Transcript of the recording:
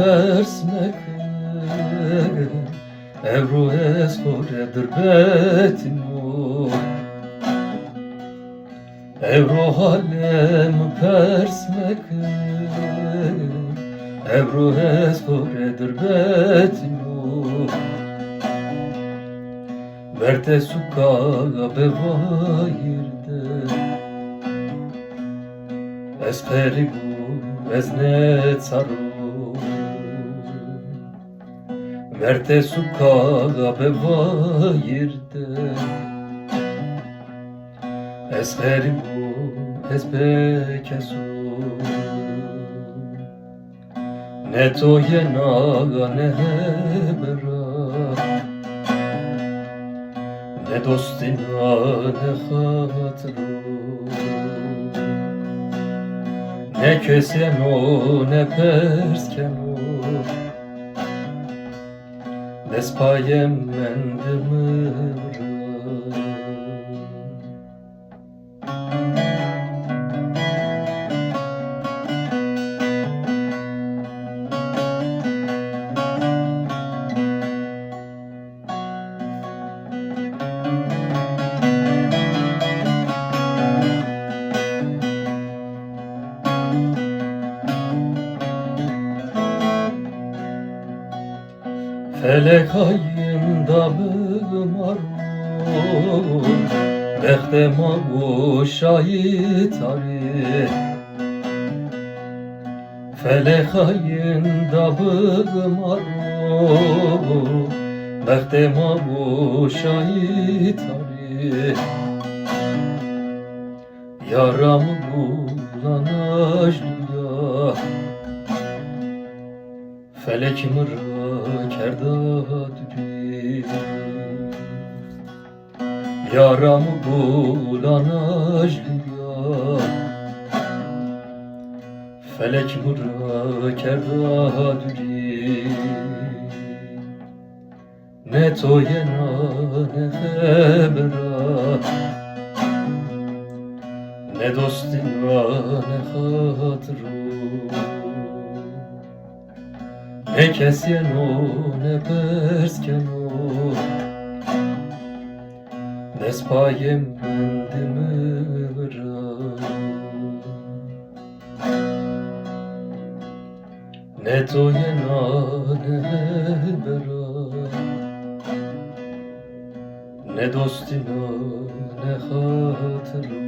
persmek Evro eskore drbetino Evro halem persmek Evro eskore drbetino Verte sukaga bevayirde Ez peribu ez ne tsaro Verte sukaga bevayirde Ez peribu ez bekesu Ne to yenaga ne hebera Ne dostina ne hatru Ne keseno ne perskeno Ne spayem mendimira Felek ayında bığmarun Behtema bu şahit ari Felek ayında bığmarun Behtema bu şahit ari Yaramı bulan ajlıya Felek mırra kerdadri Yaramı bulan ajlıya Felek mırra kerdadri Ne toyena ne hebera Ne dostina ne hatru Ne kesyeno ne perskeno Ne spayem mendimira Ne toyena ne hebera Ne dostina ne hatru